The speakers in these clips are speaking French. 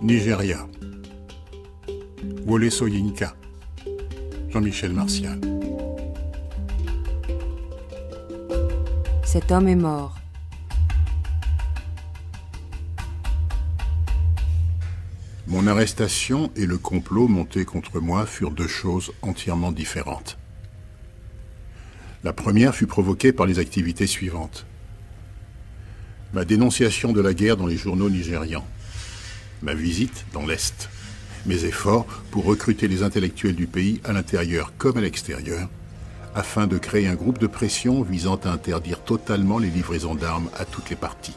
Nigeria. Wole Soyinka. Jean-Michel Martial. Cet homme est mort. Mon arrestation et le complot monté contre moi furent deux choses entièrement différentes. La première fut provoquée par les activités suivantes. Ma dénonciation de la guerre dans les journaux nigérians. Ma visite dans l'Est. Mes efforts pour recruter les intellectuels du pays à l'intérieur comme à l'extérieur, afin de créer un groupe de pression visant à interdire totalement les livraisons d'armes à toutes les parties.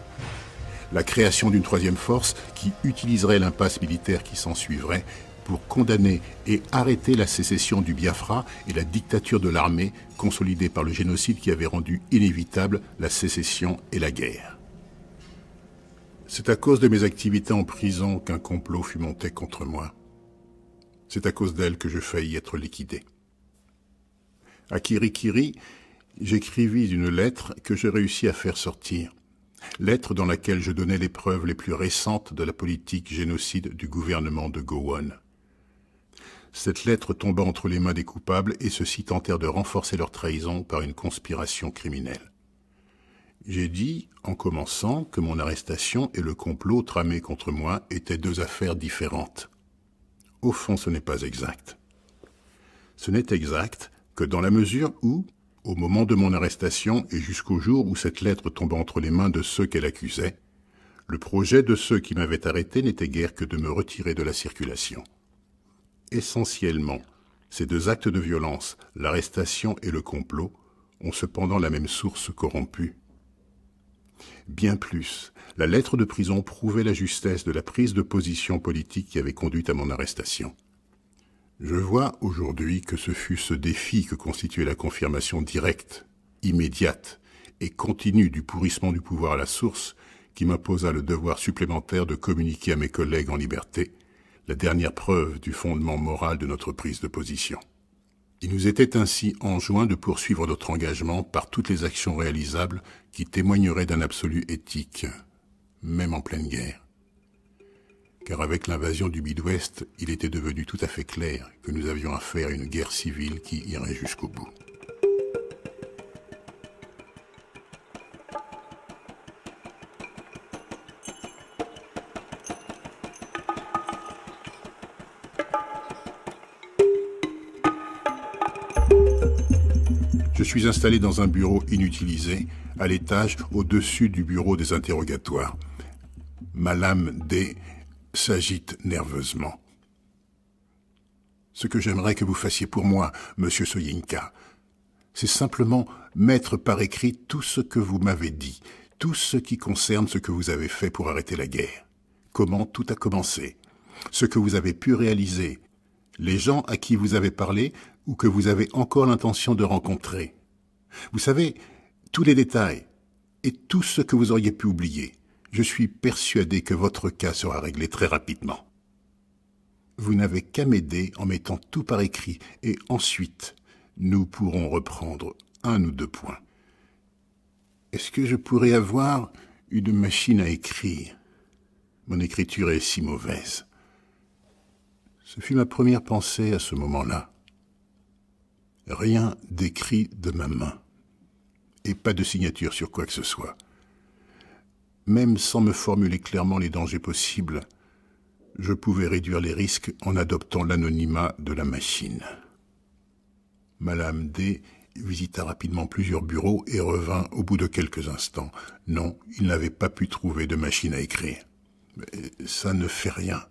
La création d'une troisième force qui utiliserait l'impasse militaire qui s'ensuivrait pour condamner et arrêter la sécession du Biafra et la dictature de l'armée consolidée par le génocide qui avait rendu inévitable la sécession et la guerre. C'est à cause de mes activités en prison qu'un complot fut monté contre moi. C'est à cause d'elle que je faillis être liquidé. À Kirikiri, j'écrivis une lettre que je réussis à faire sortir. Lettre dans laquelle je donnais les preuves les plus récentes de la politique génocide du gouvernement de Gowon. Cette lettre tomba entre les mains des coupables et ceux-ci tentèrent de renforcer leur trahison par une conspiration criminelle. J'ai dit, en commençant, que mon arrestation et le complot tramé contre moi étaient deux affaires différentes. Au fond, ce n'est pas exact. Ce n'est exact que dans la mesure où, au moment de mon arrestation et jusqu'au jour où cette lettre tomba entre les mains de ceux qu'elle accusait, le projet de ceux qui m'avaient arrêté n'était guère que de me retirer de la circulation. Essentiellement, ces deux actes de violence, l'arrestation et le complot, ont cependant la même source corrompue. Bien plus, la lettre de prison prouvait la justesse de la prise de position politique qui avait conduit à mon arrestation. Je vois aujourd'hui que ce fut ce défi que constituait la confirmation directe, immédiate et continue du pourrissement du pouvoir à la source qui m'imposa le devoir supplémentaire de communiquer à mes collègues en liberté la dernière preuve du fondement moral de notre prise de position. Il nous était ainsi enjoint de poursuivre notre engagement par toutes les actions réalisables qui témoigneraient d'un absolu éthique, même en pleine guerre. Car avec l'invasion du Midwest, il était devenu tout à fait clair que nous avions affaire à une guerre civile qui irait jusqu'au bout. Je suis installé dans un bureau inutilisé, à l'étage au-dessus du bureau des interrogatoires. Ma lame D s'agite nerveusement. Ce que j'aimerais que vous fassiez pour moi, monsieur Soyinka, c'est simplement mettre par écrit tout ce que vous m'avez dit, tout ce qui concerne ce que vous avez fait pour arrêter la guerre, comment tout a commencé, ce que vous avez pu réaliser, les gens à qui vous avez parlé ou que vous avez encore l'intention de rencontrer. Vous savez, tous les détails et tout ce que vous auriez pu oublier. Je suis persuadé que votre cas sera réglé très rapidement. Vous n'avez qu'à m'aider en mettant tout par écrit et ensuite, nous pourrons reprendre un ou deux points. Est-ce que je pourrais avoir une machine à écrire? Mon écriture est si mauvaise. Ce fut ma première pensée à ce moment-là. Rien d'écrit de ma main. Et pas de signature sur quoi que ce soit. Même sans me formuler clairement les dangers possibles, je pouvais réduire les risques en adoptant l'anonymat de la machine. Madame D visita rapidement plusieurs bureaux et revint au bout de quelques instants. Non, il n'avait pas pu trouver de machine à écrire. « Ça ne fait rien »,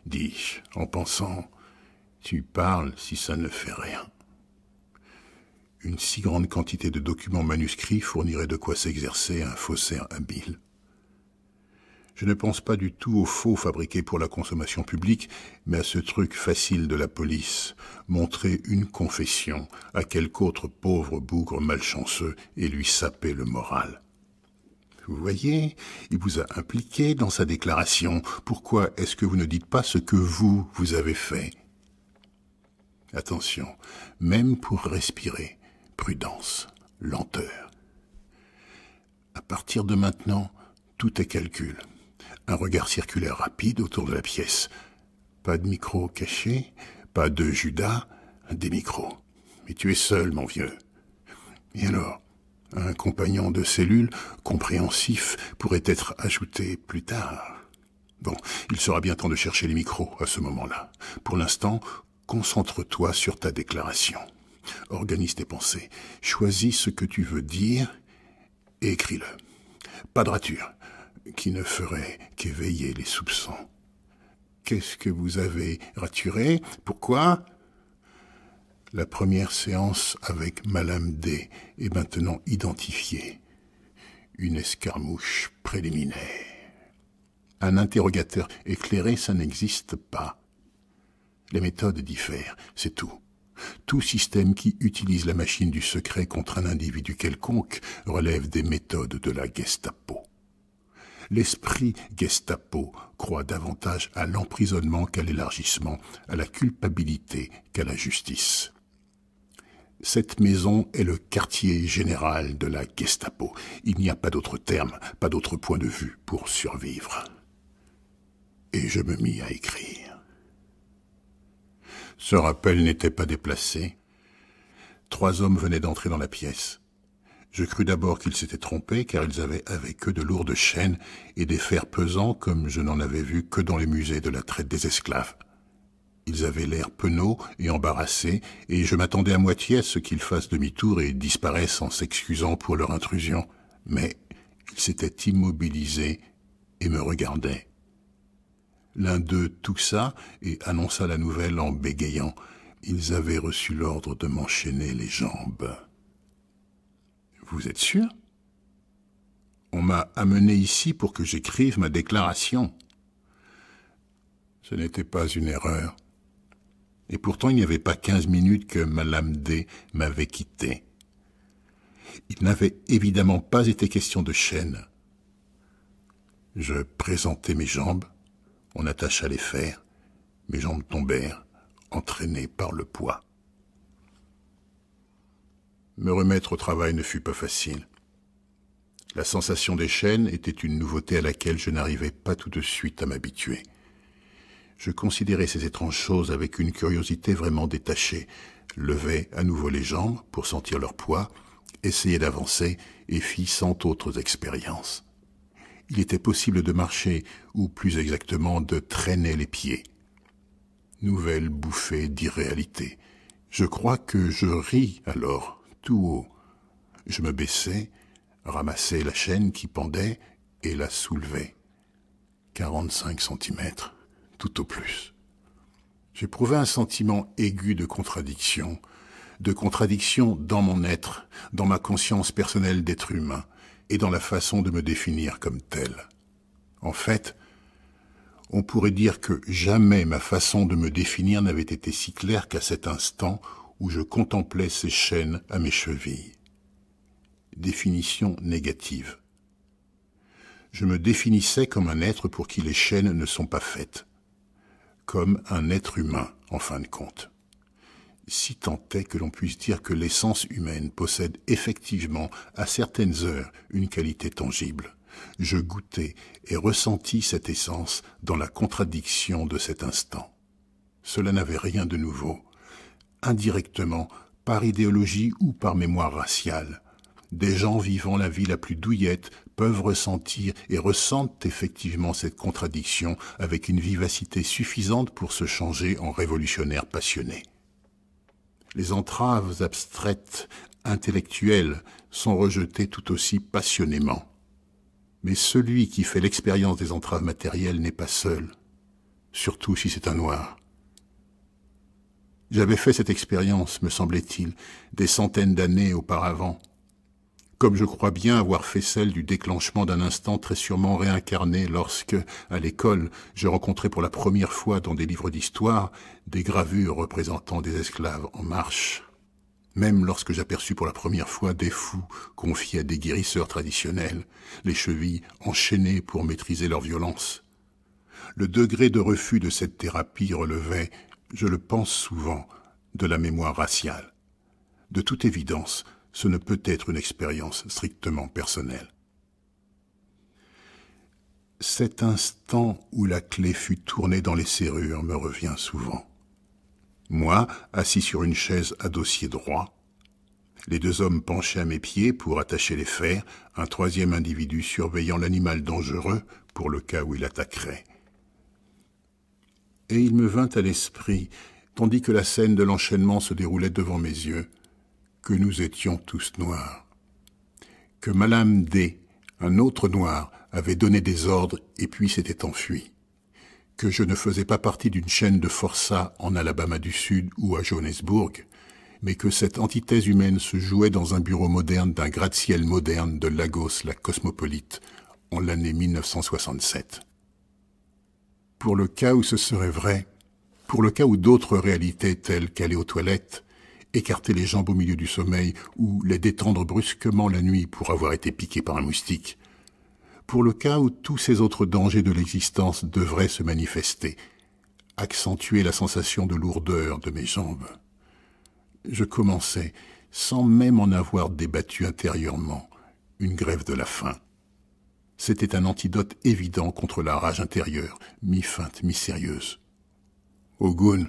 dis-je, en pensant « Tu parles si ça ne fait rien ». Une si grande quantité de documents manuscrits fournirait de quoi s'exercer à un faussaire habile. Je ne pense pas du tout aux faux fabriqués pour la consommation publique, mais à ce truc facile de la police, montrer une confession à quelque autre pauvre bougre malchanceux et lui saper le moral. Vous voyez, il vous a impliqué dans sa déclaration. Pourquoi est-ce que vous ne dites pas ce que vous avez fait? Attention, même pour respirer, prudence, lenteur. À partir de maintenant, tout est calcul. Un regard circulaire rapide autour de la pièce. Pas de micro caché, pas de Judas, des micros. Mais tu es seul, mon vieux. Et alors, un compagnon de cellule, compréhensif, pourrait être ajouté plus tard. Bon, il sera bien temps de chercher les micros à ce moment-là. Pour l'instant, concentre-toi sur ta déclaration. Organise tes pensées. Choisis ce que tu veux dire et écris-le. Pas de rature, qui ne ferait qu'éveiller les soupçons. Qu'est-ce que vous avez raturé? Pourquoi? La première séance avec Madame D est maintenant identifiée. Une escarmouche préliminaire. Un interrogateur éclairé, ça n'existe pas. Les méthodes diffèrent, c'est tout. Tout système qui utilise la machine du secret contre un individu quelconque relève des méthodes de la Gestapo. L'esprit Gestapo croit davantage à l'emprisonnement qu'à l'élargissement, à la culpabilité qu'à la justice. Cette maison est le quartier général de la Gestapo. Il n'y a pas d'autre terme, pas d'autre point de vue pour survivre. Et je me mis à écrire. Ce rappel n'était pas déplacé. 3 hommes venaient d'entrer dans la pièce. Je crus d'abord qu'ils s'étaient trompés, car ils avaient avec eux de lourdes chaînes et des fers pesants comme je n'en avais vu que dans les musées de la traite des esclaves. Ils avaient l'air penauds et embarrassés, et je m'attendais à moitié à ce qu'ils fassent demi-tour et disparaissent en s'excusant pour leur intrusion. Mais ils s'étaient immobilisés et me regardaient. L'un d'eux toussa et annonça la nouvelle en bégayant. Ils avaient reçu l'ordre de m'enchaîner les jambes. « Vous êtes sûr? On m'a amené ici pour que j'écrive ma déclaration. » Ce n'était pas une erreur. Et pourtant il n'y avait pas 15 minutes que Madame D m'avait quitté. Il n'avait évidemment pas été question de chaîne. Je présentai mes jambes. On attacha les fers, mes jambes tombèrent, entraînées par le poids. Me remettre au travail ne fut pas facile. La sensation des chaînes était une nouveauté à laquelle je n'arrivais pas tout de suite à m'habituer. Je considérais ces étranges choses avec une curiosité vraiment détachée, levais à nouveau les jambes pour sentir leur poids, essayais d'avancer et fis 100 autres expériences. Il était possible de marcher, ou plus exactement de traîner les pieds. Nouvelle bouffée d'irréalité. Je crois que je ris alors, tout haut. Je me baissai, ramassai la chaîne qui pendait et la soulevai. 45 centimètres, tout au plus. J'éprouvais un sentiment aigu de contradiction dans mon être, dans ma conscience personnelle d'être humain, et dans la façon de me définir comme tel. En fait, on pourrait dire que jamais ma façon de me définir n'avait été si claire qu'à cet instant où je contemplais ces chaînes à mes chevilles. Définition négative. Je me définissais comme un être pour qui les chaînes ne sont pas faites. Comme un être humain, en fin de compte. Si tant est que l'on puisse dire que l'essence humaine possède effectivement à certaines heures une qualité tangible. Je goûtais et ressentis cette essence dans la contradiction de cet instant. Cela n'avait rien de nouveau. Indirectement, par idéologie ou par mémoire raciale, des gens vivant la vie la plus douillette peuvent ressentir et ressentent effectivement cette contradiction avec une vivacité suffisante pour se changer en révolutionnaires passionnés. Les entraves abstraites, intellectuelles, sont rejetées tout aussi passionnément. Mais celui qui fait l'expérience des entraves matérielles n'est pas seul, surtout si c'est un noir. J'avais fait cette expérience, me semblait-il, des centaines d'années auparavant, comme je crois bien avoir fait celle du déclenchement d'un instant très sûrement réincarné lorsque, à l'école, je rencontrais pour la première fois dans des livres d'histoire des gravures représentant des esclaves en marche. Même lorsque j'aperçus pour la première fois des fous confiés à des guérisseurs traditionnels, les chevilles enchaînées pour maîtriser leur violence. Le degré de refus de cette thérapie relevait, je le pense souvent, de la mémoire raciale. De toute évidence, ce ne peut être une expérience strictement personnelle. Cet instant où la clé fut tournée dans les serrures me revient souvent. Moi, assis sur une chaise à dossier droit, les deux hommes penchés à mes pieds pour attacher les fers, un troisième individu surveillant l'animal dangereux pour le cas où il attaquerait. Et il me vint à l'esprit, tandis que la scène de l'enchaînement se déroulait devant mes yeux, que nous étions tous noirs. Que Malham D, un autre noir, avait donné des ordres et puis s'était enfui. Que je ne faisais pas partie d'une chaîne de forçats en Alabama du Sud ou à Johannesburg, mais que cette antithèse humaine se jouait dans un bureau moderne d'un gratte-ciel moderne de Lagos, la cosmopolite, en l'année 1967. Pour le cas où ce serait vrai, pour le cas où d'autres réalités telles qu'aller aux toilettes, écarter les jambes au milieu du sommeil ou les détendre brusquement la nuit pour avoir été piqué par un moustique, pour le cas où tous ces autres dangers de l'existence devraient se manifester, accentuer la sensation de lourdeur de mes jambes. Je commençais, sans même en avoir débattu intérieurement, une grève de la faim. C'était un antidote évident contre la rage intérieure, mi-feinte, mi-sérieuse. « Ogun,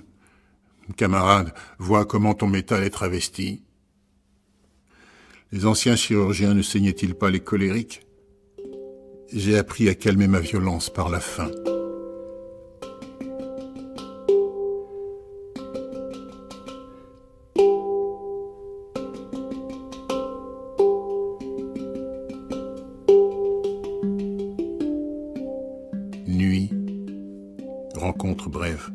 camarade, vois comment ton métal est travesti. Les anciens chirurgiens ne saignaient-ils pas les colériques? J'ai appris à calmer ma violence par la faim. » Nuit, rencontre brève,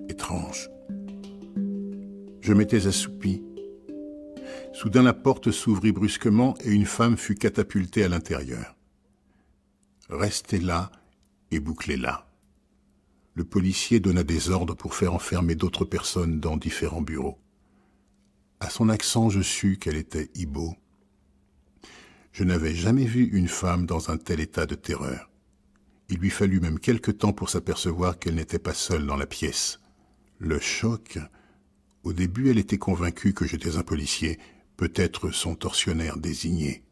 étrange. Je m'étais assoupi. Soudain la porte s'ouvrit brusquement et une femme fut catapultée à l'intérieur. Restez là et bouclez là. Le policier donna des ordres pour faire enfermer d'autres personnes dans différents bureaux. À son accent, je sus qu'elle était Ibo. Je n'avais jamais vu une femme dans un tel état de terreur. Il lui fallut même quelque temps pour s'apercevoir qu'elle n'était pas seule dans la pièce. Le choc, au début elle était convaincue que j'étais un policier, peut-être son tortionnaire désigné.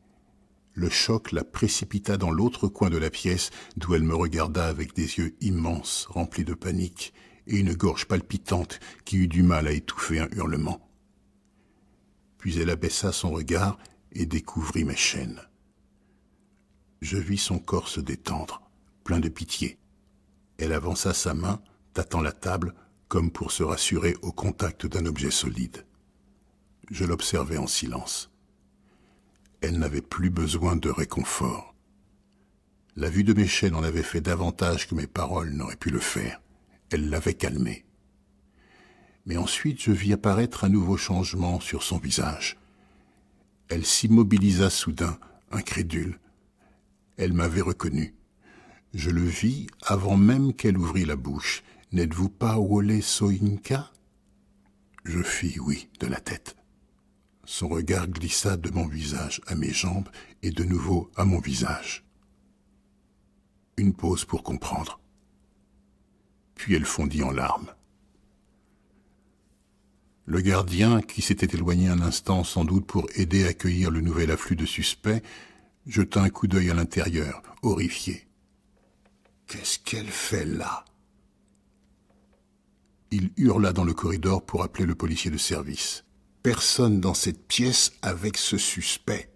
Le choc la précipita dans l'autre coin de la pièce, d'où elle me regarda avec des yeux immenses, remplis de panique, et une gorge palpitante qui eut du mal à étouffer un hurlement. Puis elle abaissa son regard et découvrit mes chaînes. Je vis son corps se détendre, plein de pitié. Elle avança sa main, tâtant la table, comme pour se rassurer au contact d'un objet solide. Je l'observais en silence. Elle n'avait plus besoin de réconfort. La vue de mes chaînes en avait fait davantage que mes paroles n'auraient pu le faire. Elle l'avait calmée. Mais ensuite, je vis apparaître un nouveau changement sur son visage. Elle s'immobilisa soudain, incrédule. Elle m'avait reconnu. Je le vis avant même qu'elle ouvrît la bouche. « N'êtes-vous pas Wole Soyinka ?» Je fis oui de la tête. Son regard glissa de mon visage à mes jambes et de nouveau à mon visage. Une pause pour comprendre. Puis elle fondit en larmes. Le gardien, qui s'était éloigné un instant sans doute pour aider à accueillir le nouvel afflux de suspects, jeta un coup d'œil à l'intérieur, horrifié. « Qu'est-ce qu'elle fait là ?» Il hurla dans le corridor pour appeler le policier de service. « Personne dans cette pièce avec ce suspect !»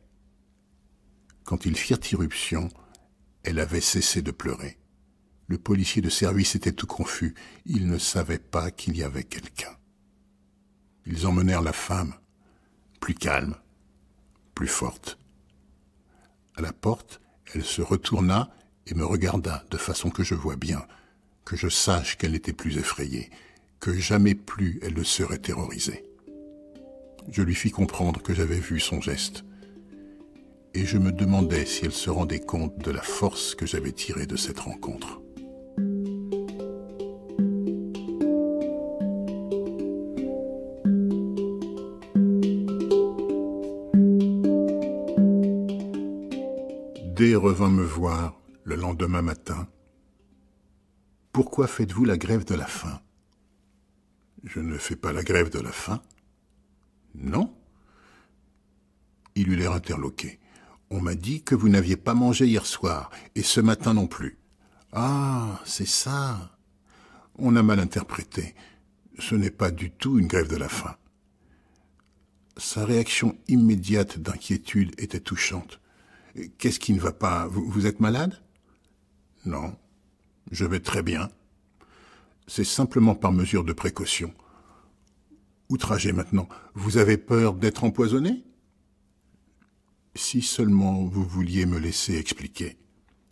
Quand ils firent irruption, elle avait cessé de pleurer. Le policier de service était tout confus. Il ne savait pas qu'il y avait quelqu'un. Ils emmenèrent la femme, plus calme, plus forte. À la porte, elle se retourna et me regarda de façon que je vois bien, que je sache qu'elle n'était plus effrayée, que jamais plus elle ne serait terrorisée. Je lui fis comprendre que j'avais vu son geste, et je me demandais si elle se rendait compte de la force que j'avais tirée de cette rencontre. D revint me voir le lendemain matin. « Pourquoi faites-vous la grève de la faim ?» ?»« Je ne fais pas la grève de la faim. »« Non ?» Il eut l'air interloqué. « On m'a dit que vous n'aviez pas mangé hier soir, et ce matin non plus. Ah, c'est ça. On a mal interprété. Ce n'est pas du tout une grève de la faim. Sa réaction immédiate d'inquiétude était touchante. Qu'est-ce qui ne va pas? Vous êtes malade? Non, je vais très bien. C'est simplement par mesure de précaution. Outragé maintenant, vous avez peur d'être empoisonné? Si seulement vous vouliez me laisser expliquer.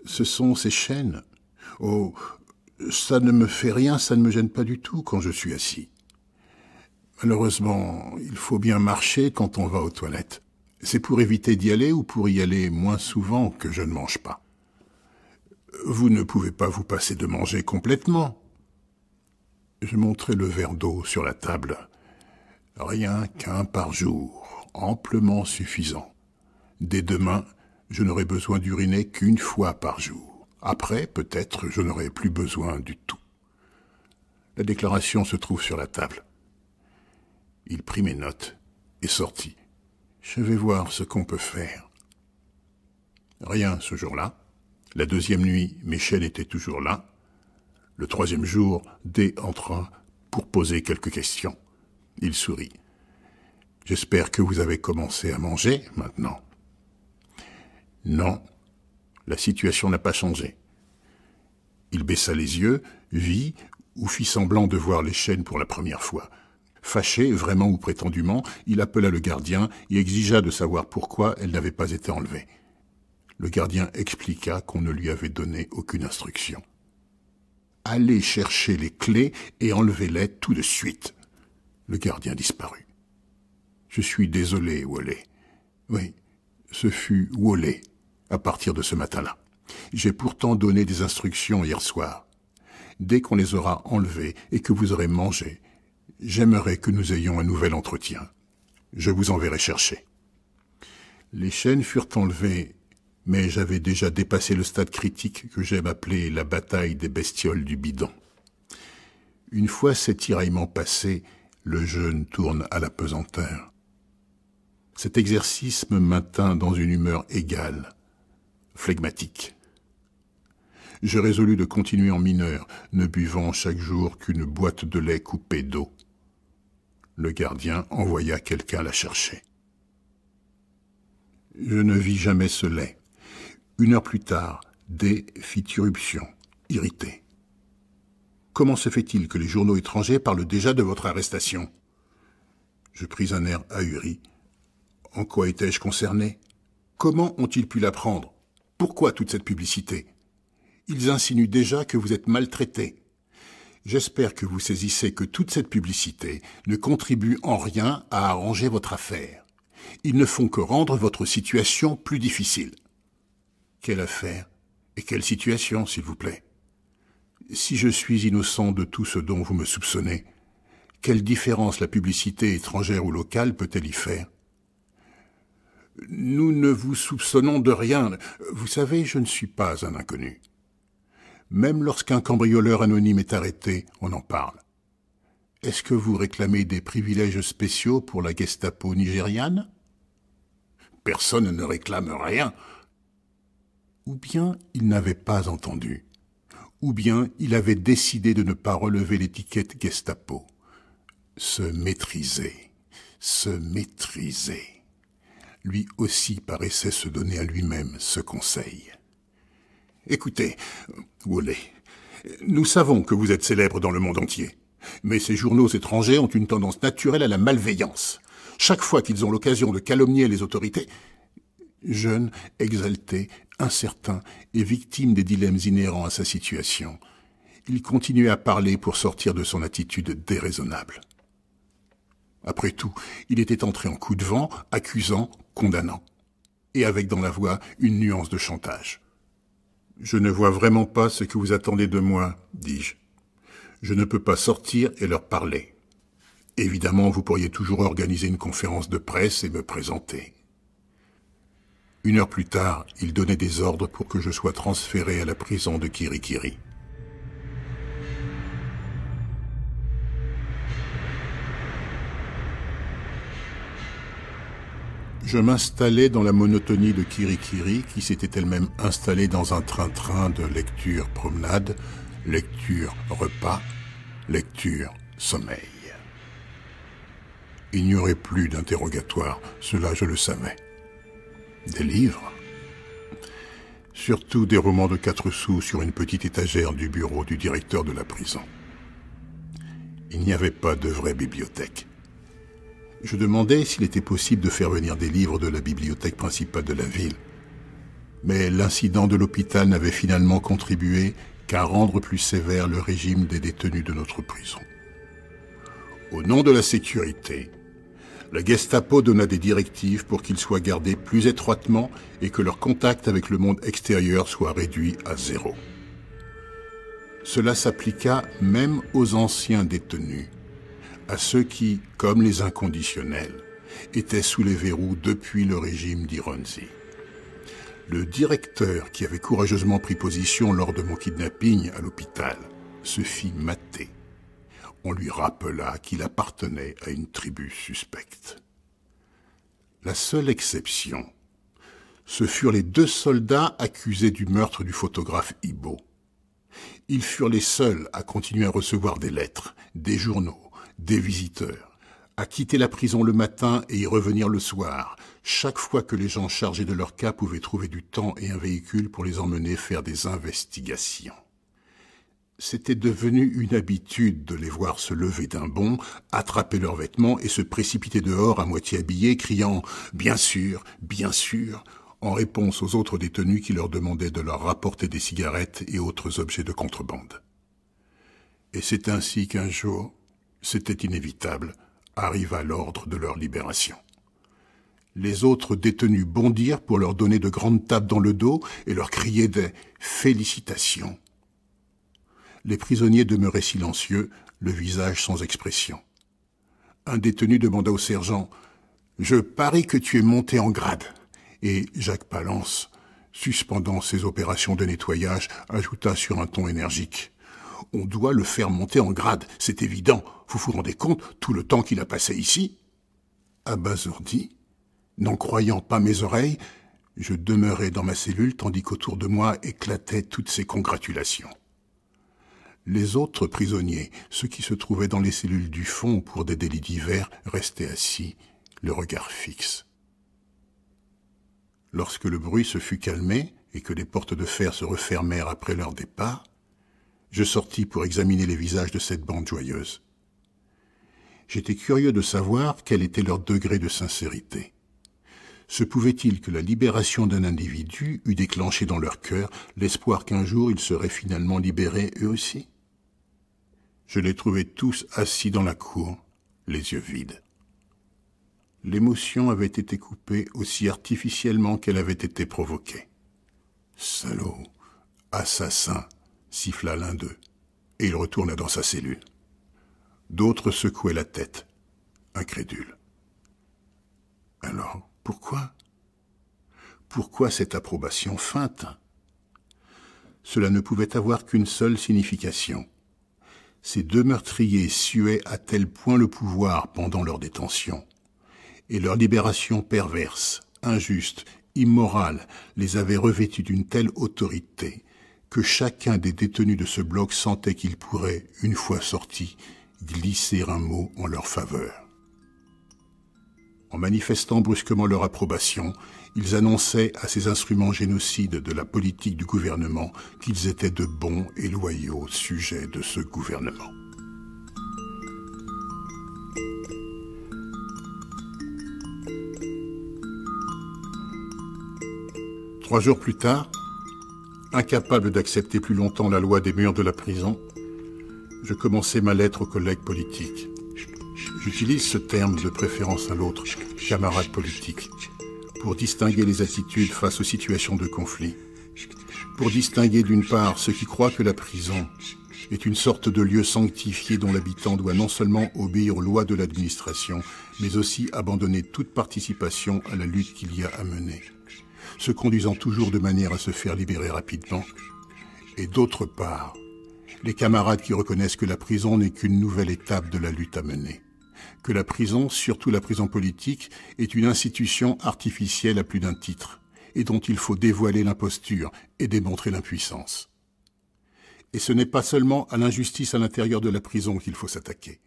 Ce sont ces chaînes. Oh, ça ne me fait rien, ça ne me gêne pas du tout quand je suis assis. Malheureusement, il faut bien marcher quand on va aux toilettes. C'est pour éviter d'y aller ou pour y aller moins souvent que je ne mange pas. Vous ne pouvez pas vous passer de manger complètement. Je montrai le verre d'eau sur la table. Rien qu'un par jour, amplement suffisant. Dès demain, je n'aurai besoin d'uriner qu'une fois par jour. Après, peut-être, je n'aurai plus besoin du tout. La déclaration se trouve sur la table. Il prit mes notes et sortit. Je vais voir ce qu'on peut faire. Rien ce jour-là. La deuxième nuit, Michel était toujours là. Le troisième jour, D entra pour poser quelques questions. Il sourit. « J'espère que vous avez commencé à manger maintenant. » Non, la situation n'a pas changé. Il baissa les yeux, vit ou fit semblant de voir les chaînes pour la première fois. Fâché, vraiment ou prétendument, il appela le gardien et exigea de savoir pourquoi elles n'avaient pas été enlevées. Le gardien expliqua qu'on ne lui avait donné aucune instruction. « Allez chercher les clés et enlevez-les tout de suite. » Le gardien disparut. « Je suis désolé, Wolé. » Oui, ce fut Wolé, à partir de ce matin-là. J'ai pourtant donné des instructions hier soir. Dès qu'on les aura enlevées et que vous aurez mangé, j'aimerais que nous ayons un nouvel entretien. Je vous enverrai chercher. Les chaînes furent enlevées, mais j'avais déjà dépassé le stade critique que j'aime appeler la bataille des bestioles du bidon. Une fois ces tiraillements passés, le jeûne tourne à la pesanteur. Cet exercice me maintint dans une humeur égale, flegmatique. Je résolus de continuer en mineur, ne buvant chaque jour qu'une boîte de lait coupée d'eau. Le gardien envoya quelqu'un la chercher. Je ne vis jamais ce lait. 1 heure plus tard, D fit irruption, irrité. « Comment se fait-il que les journaux étrangers parlent déjà de votre arrestation ?» Je pris un air ahuri. En quoi étais-je concerné? Comment ont-ils pu l'apprendre? Pourquoi toute cette publicité? Ils insinuent déjà que vous êtes maltraité. J'espère que vous saisissez que toute cette publicité ne contribue en rien à arranger votre affaire. Ils ne font que rendre votre situation plus difficile. Quelle affaire et quelle situation, s'il vous plaît? Si je suis innocent de tout ce dont vous me soupçonnez, quelle différence la publicité étrangère ou locale peut-elle y faire? Nous ne vous soupçonnons de rien. Vous savez, je ne suis pas un inconnu. Même lorsqu'un cambrioleur anonyme est arrêté, on en parle. Est-ce que vous réclamez des privilèges spéciaux pour la Gestapo nigériane? Personne ne réclame rien. Ou bien il n'avait pas entendu. Ou bien il avait décidé de ne pas relever l'étiquette Gestapo. Se maîtriser, se maîtriser. Lui aussi paraissait se donner à lui-même ce conseil. Écoutez, Wolé, nous savons que vous êtes célèbre dans le monde entier, mais ces journaux étrangers ont une tendance naturelle à la malveillance. Chaque fois qu'ils ont l'occasion de calomnier les autorités, jeune, exalté, incertain et victime des dilemmes inhérents à sa situation, il continuait à parler pour sortir de son attitude déraisonnable. Après tout, il était entré en coup de vent, accusant, condamnant, et avec dans la voix une nuance de chantage. « Je ne vois vraiment pas ce que vous attendez de moi, dis-je. Je ne peux pas sortir et leur parler. Évidemment, vous pourriez toujours organiser une conférence de presse et me présenter. » 1 heure plus tard, il donnait des ordres pour que je sois transféré à la prison de Kirikiri. Je m'installais dans la monotonie de Kirikiri qui s'était elle-même installée dans un train-train de lecture-promenade, lecture-repas, lecture-sommeil. Il n'y aurait plus d'interrogatoire, cela je le savais. Des livres ? Surtout des romans de 4 sous sur une petite étagère du bureau du directeur de la prison. Il n'y avait pas de vraie bibliothèque. Je demandais s'il était possible de faire venir des livres de la bibliothèque principale de la ville. Mais l'incident de l'hôpital n'avait finalement contribué qu'à rendre plus sévère le régime des détenus de notre prison. Au nom de la sécurité, la Gestapo donna des directives pour qu'ils soient gardés plus étroitement et que leur contact avec le monde extérieur soit réduit à 0. Cela s'appliqua même aux anciens détenus, à ceux qui, comme les inconditionnels, étaient sous les verrous depuis le régime d'Ironsi. Le directeur, qui avait courageusement pris position lors de mon kidnapping à l'hôpital, se fit mater. On lui rappela qu'il appartenait à une tribu suspecte. La seule exception, ce furent les 2 soldats accusés du meurtre du photographe Ibo. Ils furent les seuls à continuer à recevoir des lettres, des journaux, des visiteurs, à quitter la prison le matin et y revenir le soir, chaque fois que les gens chargés de leur cas pouvaient trouver du temps et un véhicule pour les emmener faire des investigations. C'était devenu une habitude de les voir se lever d'un bond, attraper leurs vêtements et se précipiter dehors à moitié habillés, criant « Bien sûr, bien sûr !» en réponse aux autres détenus qui leur demandaient de leur rapporter des cigarettes et autres objets de contrebande. Et c'est ainsi qu'un jour, c'était inévitable, arriva l'ordre de leur libération. Les autres détenus bondirent pour leur donner de grandes tapes dans le dos et leur crier des « félicitations ». Les prisonniers demeuraient silencieux, le visage sans expression. Un détenu demanda au sergent « Je parie que tu es monté en grade ». Et Jacques Palance, suspendant ses opérations de nettoyage, ajouta sur un ton énergique « On doit le faire monter en grade, c'est évident. Vous vous rendez compte tout le temps qu'il a passé ici ?» Abasourdi, n'en croyant pas mes oreilles, je demeurais dans ma cellule tandis qu'autour de moi éclataient toutes ces congratulations. Les autres prisonniers, ceux qui se trouvaient dans les cellules du fond pour des délits divers, restaient assis, le regard fixe. Lorsque le bruit se fut calmé et que les portes de fer se refermèrent après leur départ, je sortis pour examiner les visages de cette bande joyeuse. J'étais curieux de savoir quel était leur degré de sincérité. Se pouvait-il que la libération d'un individu eût déclenché dans leur cœur l'espoir qu'un jour ils seraient finalement libérés eux aussi? Je les trouvais tous assis dans la cour, les yeux vides. L'émotion avait été coupée aussi artificiellement qu'elle avait été provoquée. « Salaud, assassin !» siffla l'un d'eux, et il retourna dans sa cellule. D'autres secouaient la tête, incrédules. Alors, pourquoi? Pourquoi cette approbation feinte? Cela ne pouvait avoir qu'une seule signification. Ces 2 meurtriers suaient à tel point le pouvoir pendant leur détention, et leur libération perverse, injuste, immorale, les avait revêtus d'une telle autorité que chacun des détenus de ce bloc sentait qu'il pourrait, une fois sorti, glisser un mot en leur faveur. En manifestant brusquement leur approbation, ils annonçaient à ces instruments génocides de la politique du gouvernement qu'ils étaient de bons et loyaux sujets de ce gouvernement. Trois jours plus tard, incapable d'accepter plus longtemps la loi des murs de la prison, je commençais ma lettre aux collègues politiques. J'utilise ce terme de préférence à l'autre, camarade politique, pour distinguer les attitudes face aux situations de conflit. Pour distinguer d'une part ceux qui croient que la prison est une sorte de lieu sanctifié dont l'habitant doit non seulement obéir aux lois de l'administration, mais aussi abandonner toute participation à la lutte qu'il y a à mener, se conduisant toujours de manière à se faire libérer rapidement, et d'autre part, les camarades qui reconnaissent que la prison n'est qu'une nouvelle étape de la lutte à mener, que la prison, surtout la prison politique, est une institution artificielle à plus d'un titre, et dont il faut dévoiler l'imposture et démontrer l'impuissance. Et ce n'est pas seulement à l'injustice à l'intérieur de la prison qu'il faut s'attaquer.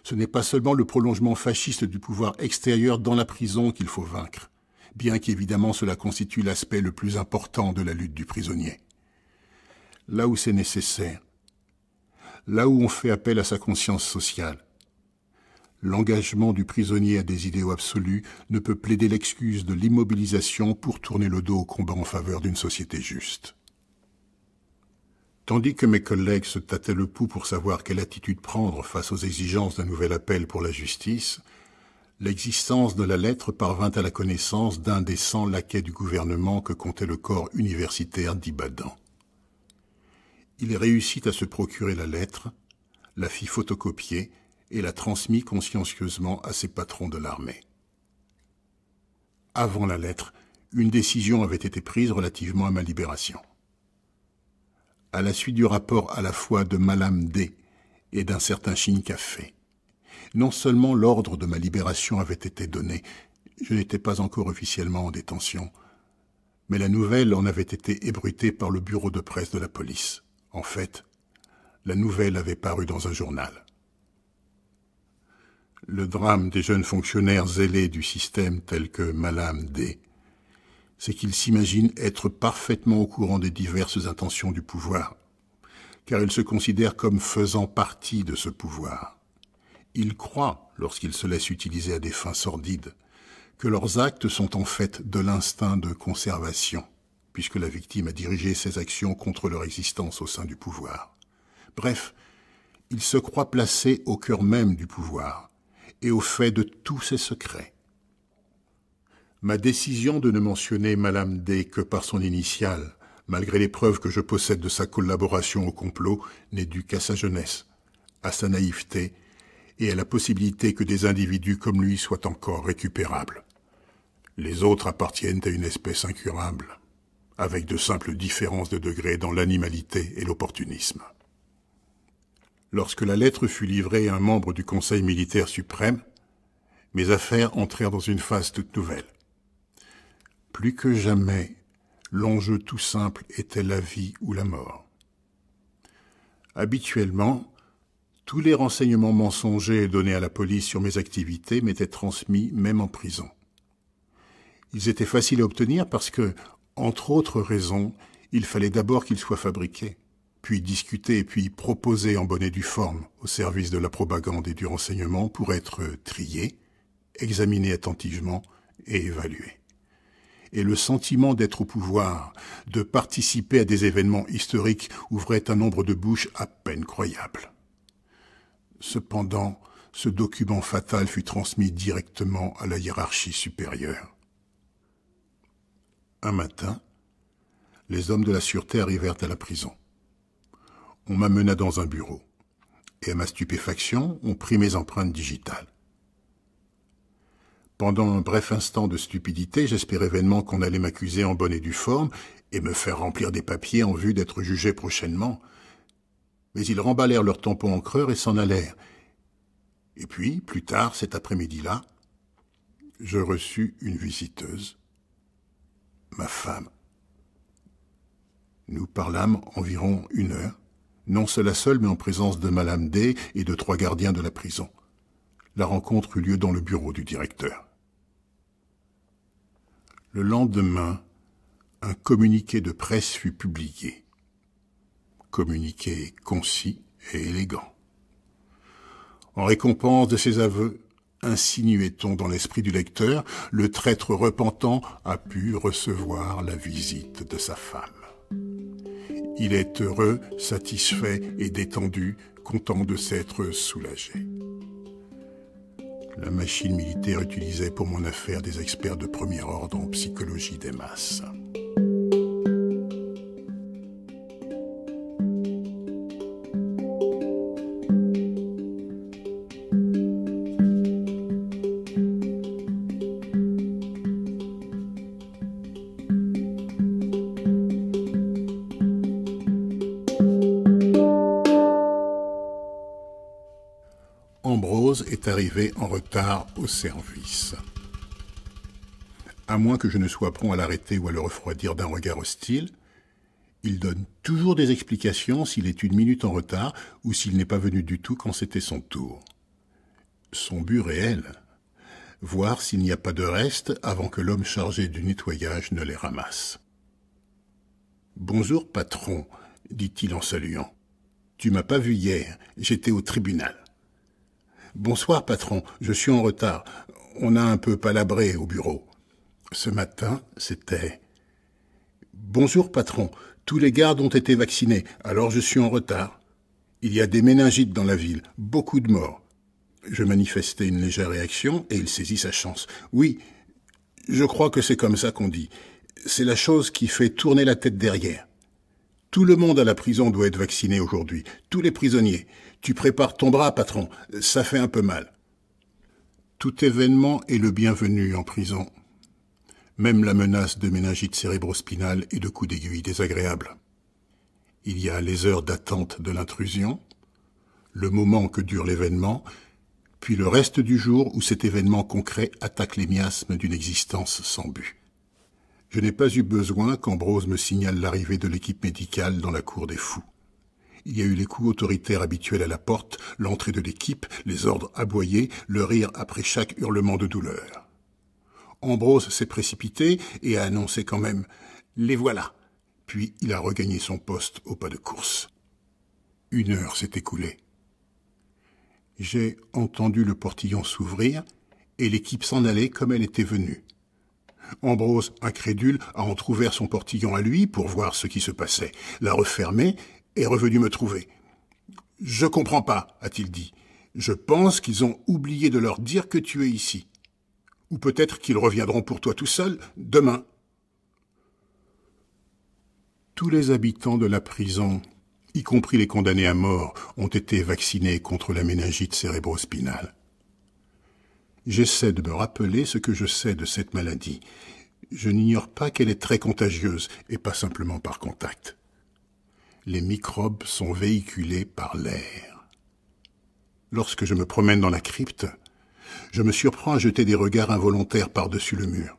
Ce n'est pas seulement le prolongement fasciste du pouvoir extérieur dans la prison qu'il faut vaincre, bien qu'évidemment cela constitue l'aspect le plus important de la lutte du prisonnier. Là où c'est nécessaire, là où on fait appel à sa conscience sociale, l'engagement du prisonnier à des idéaux absolus ne peut plaider l'excuse de l'immobilisation pour tourner le dos au combat en faveur d'une société juste. Tandis que mes collègues se tâtaient le pouls pour savoir quelle attitude prendre face aux exigences d'un nouvel appel pour la justice, l'existence de la lettre parvint à la connaissance d'un des 100 laquais du gouvernement que comptait le corps universitaire d'Ibadan. Il réussit à se procurer la lettre, la fit photocopier et la transmit consciencieusement à ses patrons de l'armée. Avant la lettre, une décision avait été prise relativement à ma libération. À la suite du rapport à la fois de Madame D et d'un certain Chinkafé, non seulement l'ordre de ma libération avait été donné, je n'étais pas encore officiellement en détention, mais la nouvelle en avait été ébruitée par le bureau de presse de la police. En fait, la nouvelle avait paru dans un journal. Le drame des jeunes fonctionnaires zélés du système tels que Madame D, c'est qu'ils s'imaginent être parfaitement au courant des diverses intentions du pouvoir, car ils se considèrent comme faisant partie de ce pouvoir. Ils croient, lorsqu'ils se laissent utiliser à des fins sordides, que leurs actes sont en fait de l'instinct de conservation, puisque la victime a dirigé ses actions contre leur existence au sein du pouvoir. Bref, ils se croient placés au cœur même du pouvoir et au fait de tous ses secrets. Ma décision de ne mentionner Madame D que par son initiale, malgré les preuves que je possède de sa collaboration au complot, n'est due qu'à sa jeunesse, à sa naïveté et à la possibilité que des individus comme lui soient encore récupérables. Les autres appartiennent à une espèce incurable, avec de simples différences de degré dans l'animalité et l'opportunisme. Lorsque la lettre fut livrée à un membre du Conseil militaire suprême, mes affaires entrèrent dans une phase toute nouvelle. Plus que jamais, l'enjeu tout simple était la vie ou la mort. Habituellement, tous les renseignements mensongers donnés à la police sur mes activités m'étaient transmis même en prison. Ils étaient faciles à obtenir parce que, entre autres raisons, il fallait d'abord qu'ils soient fabriqués, puis discutés, puis proposés en bonne et due forme au service de la propagande et du renseignement pour être triés, examinés attentivement et évalués. Et le sentiment d'être au pouvoir, de participer à des événements historiques ouvrait un nombre de bouches à peine croyable. Cependant, ce document fatal fut transmis directement à la hiérarchie supérieure. Un matin, les hommes de la sûreté arrivèrent à la prison. On m'amena dans un bureau, et à ma stupéfaction, on prit mes empreintes digitales. Pendant un bref instant de stupidité, j'espérais vainement qu'on allait m'accuser en bonne et due forme et me faire remplir des papiers en vue d'être jugé prochainement. Mais ils remballèrent leur tampon encreur et s'en allèrent. Et puis, plus tard, cet après-midi-là, je reçus une visiteuse, ma femme. Nous parlâmes environ 1 heure, non seule à seule, mais en présence de Madame D et de 3 gardiens de la prison. La rencontre eut lieu dans le bureau du directeur. Le lendemain, un communiqué de presse fut publié. Communiqué concis et élégant. En récompense de ses aveux, insinuait-on dans l'esprit du lecteur, le traître repentant a pu recevoir la visite de sa femme. Il est heureux, satisfait et détendu, content de s'être soulagé. La machine militaire utilisait pour mon affaire des experts de premier ordre en psychologie des masses. Ambrose est arrivé en retard au service. À moins que je ne sois prompt à l'arrêter ou à le refroidir d'un regard hostile, il donne toujours des explications s'il est une minute en retard ou s'il n'est pas venu du tout quand c'était son tour. Son but réel, voir s'il n'y a pas de reste avant que l'homme chargé du nettoyage ne les ramasse. « Bonjour, patron », dit-il en saluant. « Tu m'as pas vu hier, j'étais au tribunal. »« Bonsoir, patron, je suis en retard. On a un peu palabré au bureau. » Ce matin, c'était « Bonjour, patron, tous les gardes ont été vaccinés, alors je suis en retard. Il y a des méningites dans la ville, beaucoup de morts. » Je manifestais une légère réaction et il saisit sa chance. « Oui, je crois que c'est comme ça qu'on dit. C'est la chose qui fait tourner la tête derrière. Tout le monde à la prison doit être vacciné aujourd'hui, tous les prisonniers. Tu prépares ton bras, patron, ça fait un peu mal. » Tout événement est le bienvenu en prison. Même la menace de méningite cérébrospinale et de coups d'aiguille désagréables. Il y a les heures d'attente de l'intrusion, le moment que dure l'événement, puis le reste du jour où cet événement concret attaque les miasmes d'une existence sans but. Je n'ai pas eu besoin qu'Ambrose me signale l'arrivée de l'équipe médicale dans la cour des fous. Il y a eu les coups autoritaires habituels à la porte, l'entrée de l'équipe, les ordres aboyés, le rire après chaque hurlement de douleur. Ambrose s'est précipité et a annoncé quand même « Les voilà !» Puis il a regagné son poste au pas de course. 1 heure s'est écoulée. J'ai entendu le portillon s'ouvrir et l'équipe s'en aller comme elle était venue. Ambrose, incrédule, a entrouvert son portillon à lui pour voir ce qui se passait, l'a refermé et est revenu me trouver. « Je comprends pas, a-t-il dit. Je pense qu'ils ont oublié de leur dire que tu es ici. Ou peut-être qu'ils reviendront pour toi tout seul demain. » Tous les habitants de la prison, y compris les condamnés à mort, ont été vaccinés contre la méningite cérébrospinale. J'essaie de me rappeler ce que je sais de cette maladie. Je n'ignore pas qu'elle est très contagieuse et pas simplement par contact. Les microbes sont véhiculés par l'air. Lorsque je me promène dans la crypte, je me surprends à jeter des regards involontaires par-dessus le mur,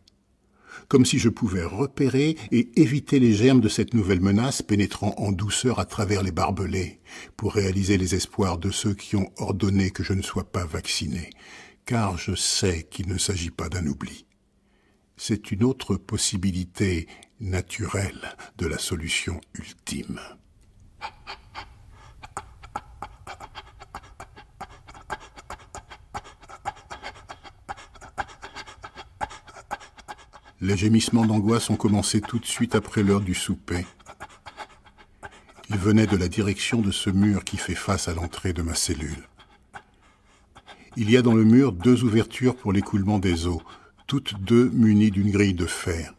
comme si je pouvais repérer et éviter les germes de cette nouvelle menace pénétrant en douceur à travers les barbelés pour réaliser les espoirs de ceux qui ont ordonné que je ne sois pas vacciné, car je sais qu'il ne s'agit pas d'un oubli. C'est une autre possibilité naturelle de la solution ultime. Les gémissements d'angoisse ont commencé tout de suite après l'heure du souper. Ils venaient de la direction de ce mur qui fait face à l'entrée de ma cellule. Il y a dans le mur 2 ouvertures pour l'écoulement des eaux, toutes 2 munies d'une grille de fer.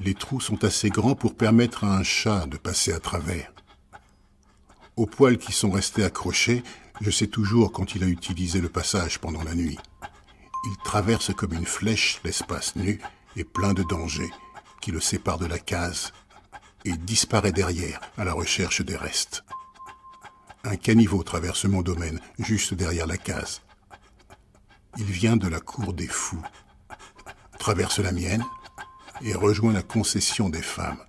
Les trous sont assez grands pour permettre à un chat de passer à travers. Aux poils qui sont restés accrochés, je sais toujours quand il a utilisé le passage pendant la nuit. Il traverse comme une flèche l'espace nu et plein de dangers qui le séparent de la case et disparaît derrière à la recherche des restes. Un caniveau traverse mon domaine, juste derrière la case. Il vient de la cour des fous, traverse la mienne et rejoint la concession des femmes.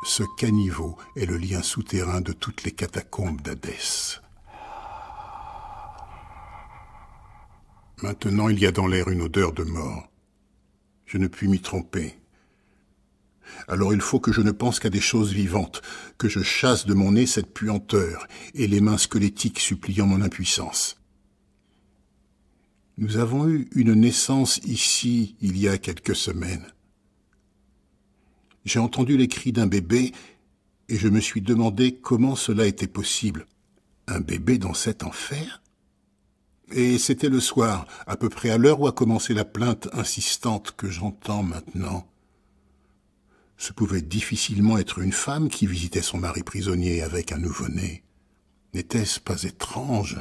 Ce caniveau est le lien souterrain de toutes les catacombes d'Hadès. Maintenant, il y a dans l'air une odeur de mort. Je ne puis m'y tromper. Alors il faut que je ne pense qu'à des choses vivantes, que je chasse de mon nez cette puanteur et les mains squelettiques suppliant mon impuissance. Nous avons eu une naissance ici il y a quelques semaines. J'ai entendu les cris d'un bébé et je me suis demandé comment cela était possible. Un bébé dans cet enfer ? Et c'était le soir, à peu près à l'heure où a commencé la plainte insistante que j'entends maintenant. Ce pouvait difficilement être une femme qui visitait son mari prisonnier avec un nouveau-né. N'était-ce pas étrange ?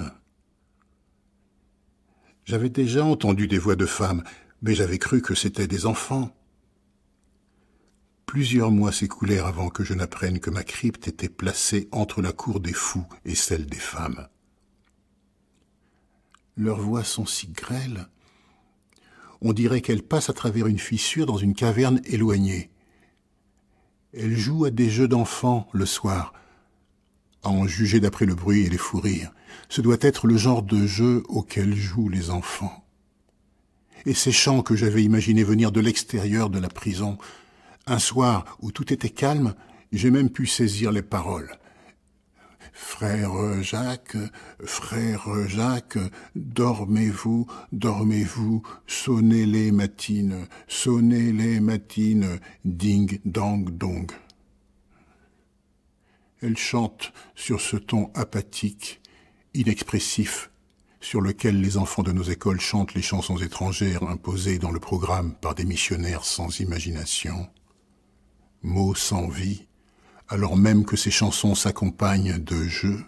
J'avais déjà entendu des voix de femmes, mais j'avais cru que c'étaient des enfants. Plusieurs mois s'écoulèrent avant que je n'apprenne que ma crypte était placée entre la cour des fous et celle des femmes. Leurs voix sont si grêles. On dirait qu'elles passent à travers une fissure dans une caverne éloignée. Elles jouent à des jeux d'enfants le soir, à en juger d'après le bruit et les fous rires. Ce doit être le genre de jeu auquel jouent les enfants. Et ces chants que j'avais imaginé venir de l'extérieur de la prison, un soir où tout était calme, j'ai même pu saisir les paroles. Frère Jacques, dormez-vous, dormez-vous, sonnez les matines, ding dong dong. Elle chante sur ce ton apathique, inexpressif, sur lequel les enfants de nos écoles chantent les chansons étrangères imposées dans le programme par des missionnaires sans imagination, mots sans vie, alors même que ces chansons s'accompagnent de jeux.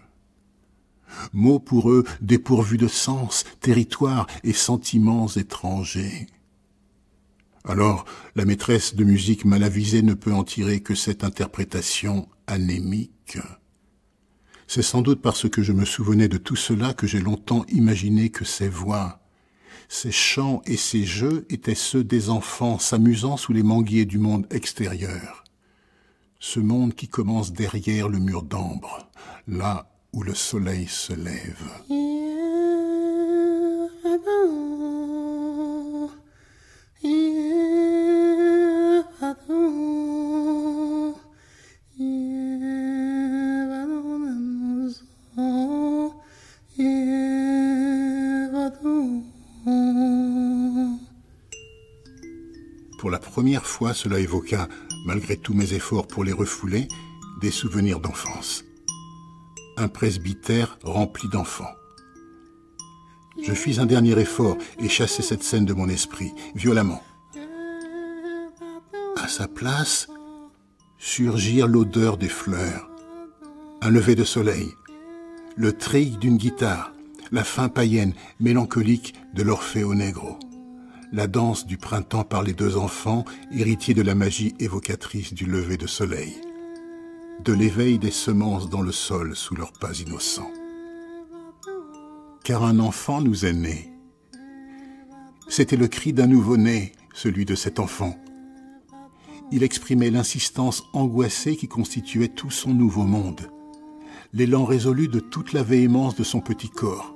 Mots pour eux dépourvus de sens, territoire et sentiments étrangers. Alors, la maîtresse de musique mal avisée ne peut en tirer que cette interprétation anémique. C'est sans doute parce que je me souvenais de tout cela que j'ai longtemps imaginé que ces voix, ces chants et ces jeux étaient ceux des enfants s'amusant sous les manguiers du monde extérieur. Ce monde qui commence derrière le mur d'ambre, là où le soleil se lève. Pour la première fois, cela évoqua, malgré tous mes efforts pour les refouler, des souvenirs d'enfance. Un presbytère rempli d'enfants. Je fis un dernier effort et chassai cette scène de mon esprit, violemment. À sa place, surgirent l'odeur des fleurs, un lever de soleil, le trill d'une guitare, la fin païenne, mélancolique de l'Orfeo Negro, la danse du printemps par les deux enfants, héritiers de la magie évocatrice du lever de soleil, de l'éveil des semences dans le sol sous leurs pas innocents. Car un enfant nous est né. C'était le cri d'un nouveau-né, celui de cet enfant. Il exprimait l'insistance angoissée qui constituait tout son nouveau monde, l'élan résolu de toute la véhémence de son petit corps.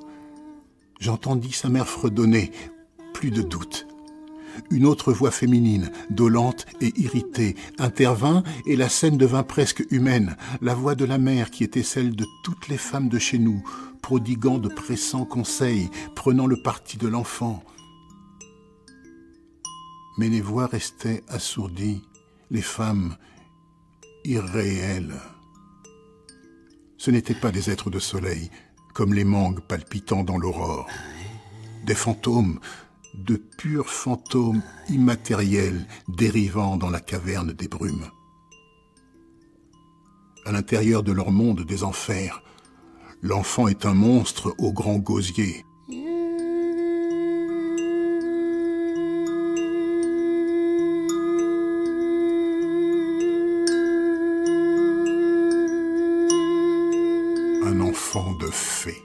J'entendis sa mère fredonner, plus de doute. Une autre voix féminine, dolente et irritée, intervint et la scène devint presque humaine. La voix de la mère qui était celle de toutes les femmes de chez nous, prodiguant de pressants conseils, prenant le parti de l'enfant. Mais les voix restaient assourdies, les femmes irréelles. Ce n'étaient pas des êtres de soleil, comme les mangues palpitant dans l'aurore. Des fantômes, de purs fantômes immatériels dérivant dans la caverne des brumes. À l'intérieur de leur monde des enfers, l'enfant est un monstre au grand gosier. Un enfant de fée.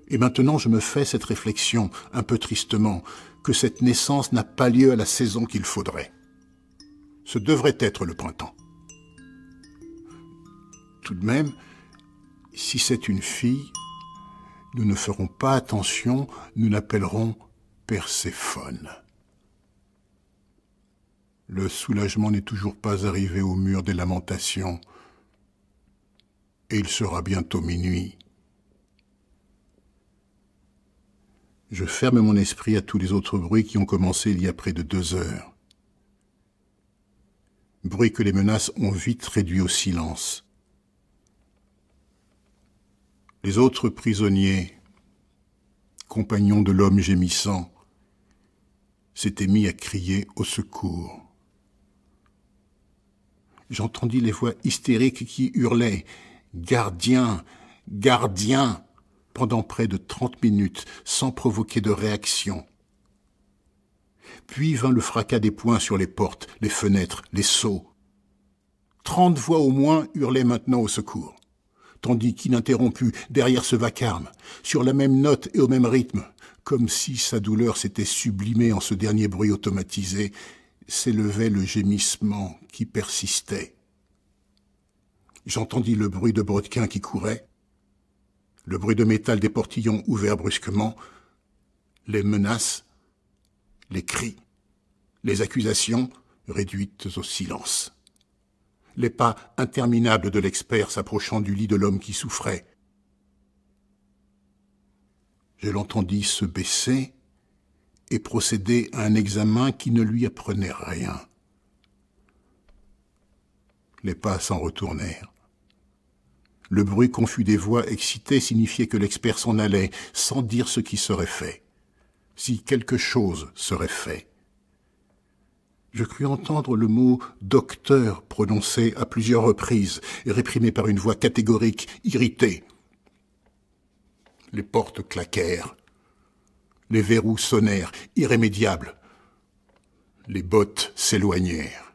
Et maintenant je me fais cette réflexion, un peu tristement, que cette naissance n'a pas lieu à la saison qu'il faudrait. Ce devrait être le printemps. Tout de même, si c'est une fille, nous ne ferons pas attention, nous l'appellerons Perséphone. Le soulagement n'est toujours pas arrivé au mur des lamentations, et il sera bientôt minuit. Je ferme mon esprit à tous les autres bruits qui ont commencé il y a près de 2 heures. Bruits que les menaces ont vite réduits au silence. Les autres prisonniers, compagnons de l'homme gémissant, s'étaient mis à crier au secours. J'entendis les voix hystériques qui hurlaient « Gardien, gardien !» pendant près de 30 minutes, sans provoquer de réaction. Puis vint le fracas des poings sur les portes, les fenêtres, les seaux. 30 voix au moins hurlaient maintenant au secours. j'entendis qu'ininterrompu, derrière ce vacarme, sur la même note et au même rythme, comme si sa douleur s'était sublimée en ce dernier bruit automatisé, s'élevait le gémissement qui persistait. J'entendis le bruit de brodequins qui couraient, le bruit de métal des portillons ouverts brusquement, les menaces, les cris, les accusations réduites au silence. Les pas interminables de l'expert s'approchant du lit de l'homme qui souffrait. Je l'entendis se baisser et procéder à un examen qui ne lui apprenait rien. Les pas s'en retournèrent. Le bruit confus des voix excitées signifiait que l'expert s'en allait, sans dire ce qui serait fait, si quelque chose serait fait. Je crus entendre le mot « docteur » prononcé à plusieurs reprises et réprimé par une voix catégorique, irritée. Les portes claquèrent. Les verrous sonnèrent, irrémédiables. Les bottes s'éloignèrent.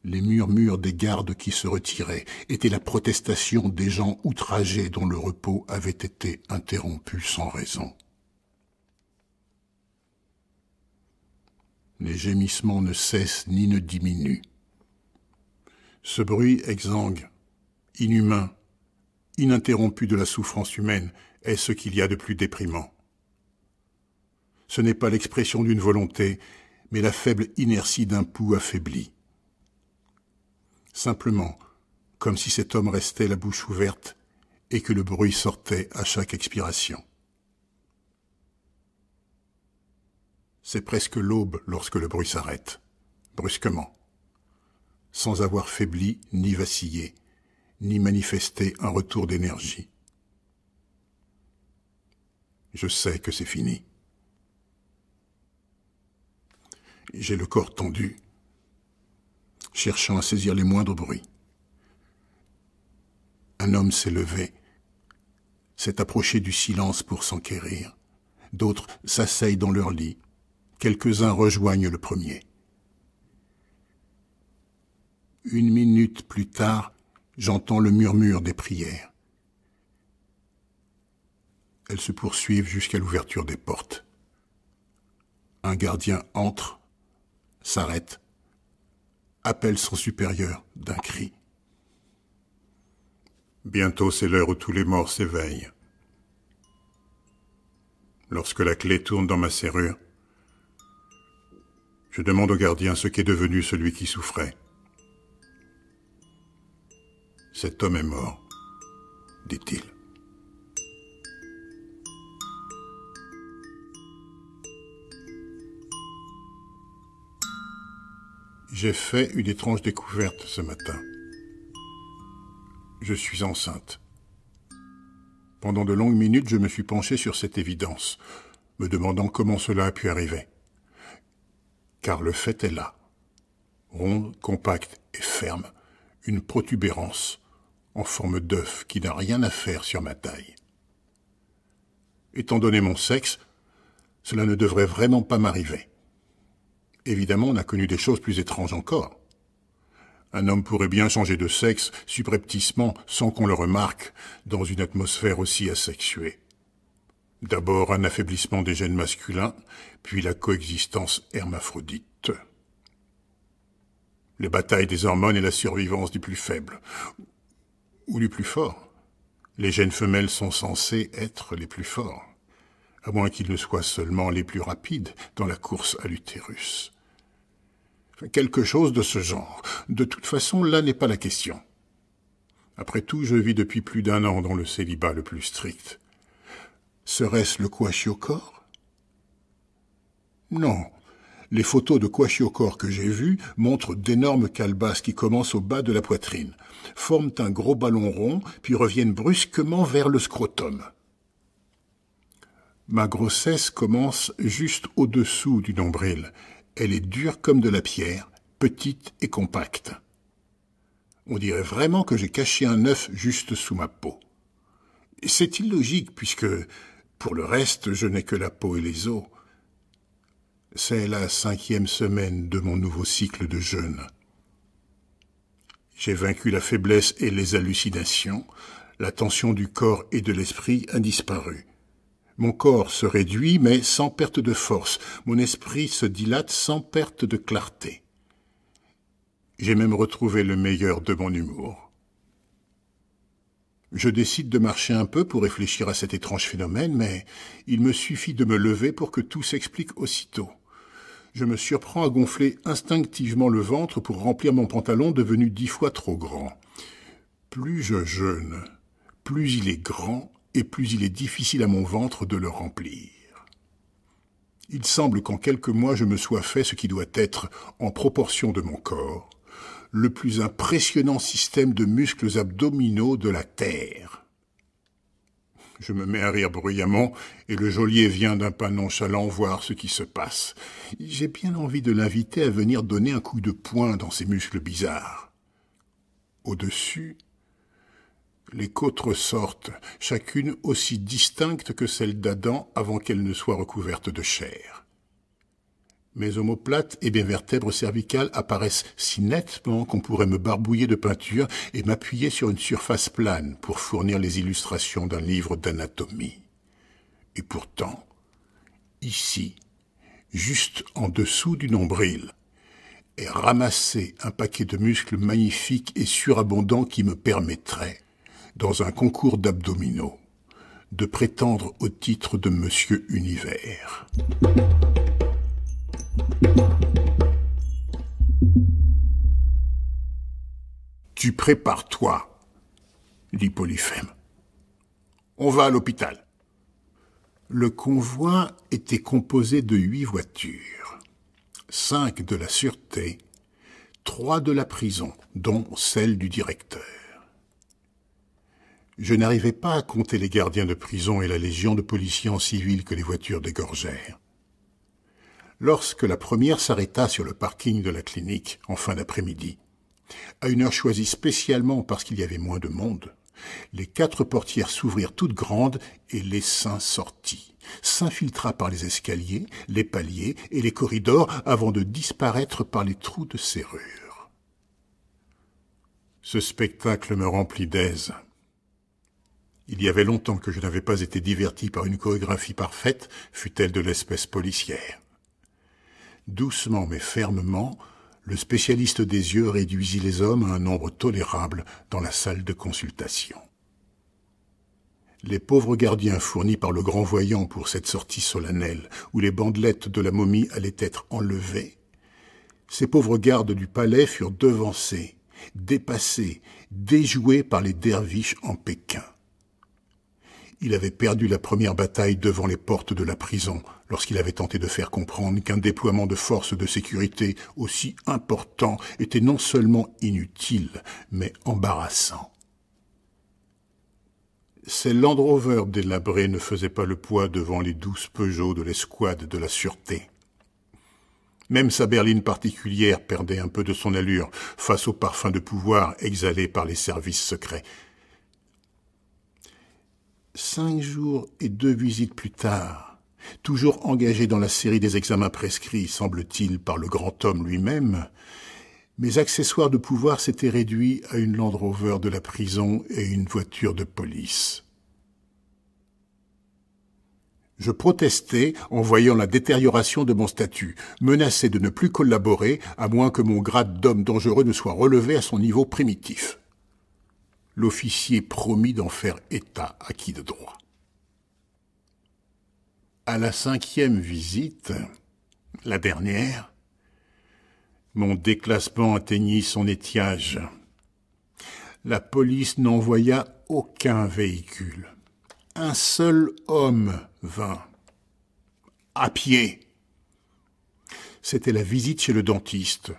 Les murmures des gardes qui se retiraient étaient la protestation des gens outragés dont le repos avait été interrompu sans raison. Les gémissements ne cessent ni ne diminuent. Ce bruit exsangue, inhumain, ininterrompu de la souffrance humaine est ce qu'il y a de plus déprimant. Ce n'est pas l'expression d'une volonté, mais la faible inertie d'un pouls affaibli. Simplement, comme si cet homme restait la bouche ouverte et que le bruit sortait à chaque expiration. C'est presque l'aube lorsque le bruit s'arrête, brusquement, sans avoir faibli ni vacillé, ni manifesté un retour d'énergie. Je sais que c'est fini. J'ai le corps tendu, cherchant à saisir les moindres bruits. Un homme s'est levé, s'est approché du silence pour s'enquérir. D'autres s'asseyent dans leur lit. Quelques-uns rejoignent le premier. 1 minute plus tard, j'entends le murmure des prières. Elles se poursuivent jusqu'à l'ouverture des portes. Un gardien entre, s'arrête, appelle son supérieur d'un cri. Bientôt c'est l'heure où tous les morts s'éveillent. Lorsque la clé tourne dans ma serrure, je demande au gardien ce qu'est devenu celui qui souffrait. Cet homme est mort, dit-il. J'ai fait une étrange découverte ce matin. Je suis enceinte. Pendant de longues minutes, je me suis penché sur cette évidence, me demandant comment cela a pu arriver. Car le fait est là, ronde, compacte et ferme, une protubérance en forme d'œuf qui n'a rien à faire sur ma taille. Étant donné mon sexe, cela ne devrait vraiment pas m'arriver. Évidemment, on a connu des choses plus étranges encore. Un homme pourrait bien changer de sexe subrepticement sans qu'on le remarque dans une atmosphère aussi asexuée. D'abord un affaiblissement des gènes masculins, puis la coexistence hermaphrodite. Les batailles des hormones et la survivance du plus faible. Ou du plus fort. Les gènes femelles sont censés être les plus forts, à moins qu'ils ne soient seulement les plus rapides dans la course à l'utérus. Quelque chose de ce genre. De toute façon, là n'est pas la question. Après tout, je vis depuis plus d'1 an dans le célibat le plus strict. Serait-ce le kwashiorkor? Non. Les photos de kwashiorkor que j'ai vues montrent d'énormes calebasses qui commencent au bas de la poitrine, forment un gros ballon rond, puis reviennent brusquement vers le scrotum. Ma grossesse commence juste au-dessous du nombril. Elle est dure comme de la pierre, petite et compacte. On dirait vraiment que j'ai caché un œuf juste sous ma peau. C'est illogique puisque, pour le reste, je n'ai que la peau et les os. C'est la 5e semaine de mon nouveau cycle de jeûne. J'ai vaincu la faiblesse et les hallucinations. La tension du corps et de l'esprit a disparu. Mon corps se réduit, mais sans perte de force. Mon esprit se dilate sans perte de clarté. J'ai même retrouvé le meilleur de mon humour. Je décide de marcher un peu pour réfléchir à cet étrange phénomène, mais il me suffit de me lever pour que tout s'explique aussitôt. Je me surprends à gonfler instinctivement le ventre pour remplir mon pantalon devenu 10 fois trop grand. Plus je jeûne, plus il est grand et plus il est difficile à mon ventre de le remplir. Il semble qu'en quelques mois je me sois fait ce qui doit être, en proportion de mon corps, le plus impressionnant système de muscles abdominaux de la Terre. Je me mets à rire bruyamment et le geôlier vient d'un pas nonchalant voir ce qui se passe. J'ai bien envie de l'inviter à venir donner un coup de poing dans ces muscles bizarres. Au-dessus, les côtes ressortent, chacune aussi distincte que celle d'Adam avant qu'elle ne soit recouverte de chair. Mes omoplates et mes vertèbres cervicales apparaissent si nettement qu'on pourrait me barbouiller de peinture et m'appuyer sur une surface plane pour fournir les illustrations d'un livre d'anatomie. Et pourtant, ici, juste en dessous du nombril, est ramassé un paquet de muscles magnifiques et surabondants qui me permettraient, dans un concours d'abdominaux, de prétendre au titre de Monsieur Univers. Tu prépares toi, dit Polyphème. On va à l'hôpital. Le convoi était composé de 8 voitures, 5 de la sûreté, 3 de la prison, dont celle du directeur. Je n'arrivais pas à compter les gardiens de prison et la légion de policiers en civil que les voitures dégorgèrent. Lorsque la première s'arrêta sur le parking de la clinique en fin d'après-midi, à une heure choisie spécialement parce qu'il y avait moins de monde, les 4 portières s'ouvrirent toutes grandes et l'essaim sortit, s'infiltra par les escaliers, les paliers et les corridors avant de disparaître par les trous de serrure. Ce spectacle me remplit d'aise. Il y avait longtemps que je n'avais pas été diverti par une chorégraphie parfaite, fût-elle de l'espèce policière. Doucement mais fermement, le spécialiste des yeux réduisit les hommes à un nombre tolérable dans la salle de consultation. Les pauvres gardiens fournis par le grand voyant pour cette sortie solennelle, où les bandelettes de la momie allaient être enlevées, ces pauvres gardes du palais furent devancés, dépassés, déjoués par les derviches en Pékin. Il avait perdu la première bataille devant les portes de la prison lorsqu'il avait tenté de faire comprendre qu'un déploiement de forces de sécurité aussi important était non seulement inutile, mais embarrassant. Ces Land Rover délabrés ne faisaient pas le poids devant les 12 Peugeot de l'escouade de la sûreté. Même sa berline particulière perdait un peu de son allure face au parfum de pouvoir exhalé par les services secrets. 5 jours et 2 visites plus tard, toujours engagé dans la série des examens prescrits, semble-t-il, par le grand homme lui-même, mes accessoires de pouvoir s'étaient réduits à une Land Rover de la prison et une voiture de police. Je protestais en voyant la détérioration de mon statut, menacé de ne plus collaborer à moins que mon grade d'homme dangereux ne soit relevé à son niveau primitif. L'officier promit d'en faire état à qui de droit. À la 5e visite, la dernière, mon déclassement atteignit son étiage. La police n'envoya aucun véhicule. Un seul homme vint. À pied. C'était la visite chez le dentiste.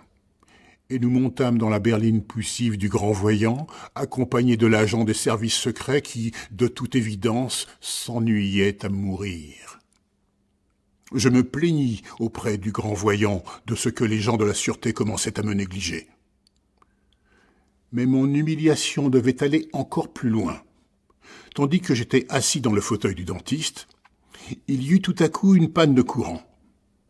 Et nous montâmes dans la berline poussive du grand voyant, accompagné de l'agent des services secrets qui, de toute évidence, s'ennuyait à mourir. Je me plaignis auprès du grand voyant de ce que les gens de la sûreté commençaient à me négliger. Mais mon humiliation devait aller encore plus loin. Tandis que j'étais assis dans le fauteuil du dentiste, il y eut tout à coup une panne de courant.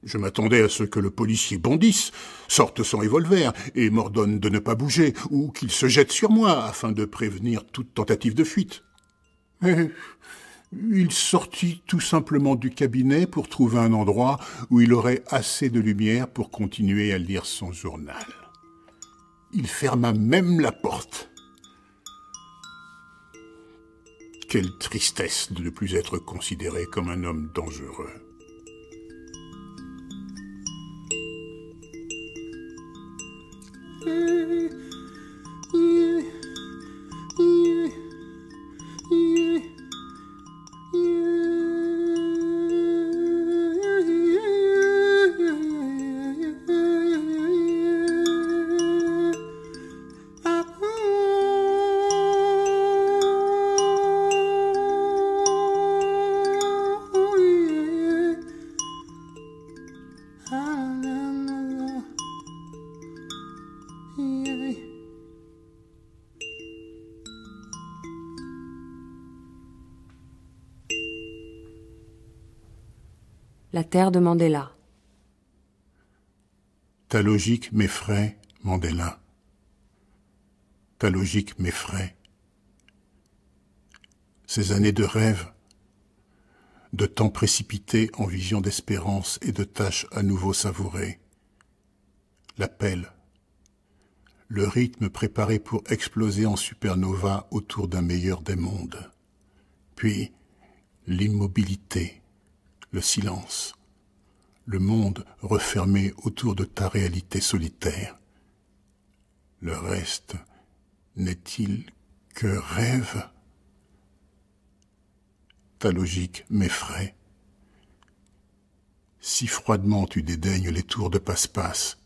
Je m'attendais à ce que le policier bondisse, sorte son revolver et m'ordonne de ne pas bouger, ou qu'il se jette sur moi afin de prévenir toute tentative de fuite. Mais il sortit tout simplement du cabinet pour trouver un endroit où il aurait assez de lumière pour continuer à lire son journal. Il ferma même la porte. Quelle tristesse de ne plus être considéré comme un homme dangereux. La terre de Mandela. Ta logique m'effraie, Mandela. Ta logique m'effraie. Ces années de rêve, de temps précipité en vision d'espérance et de tâches à nouveau savourées. L'appel, le rythme préparé pour exploser en supernova autour d'un meilleur des mondes. Puis, l'immobilité, le silence, le monde refermé autour de ta réalité solitaire. Le reste n'est-il que rêve? Ta logique m'effraie. Si froidement tu dédaignes les tours de passe-passe,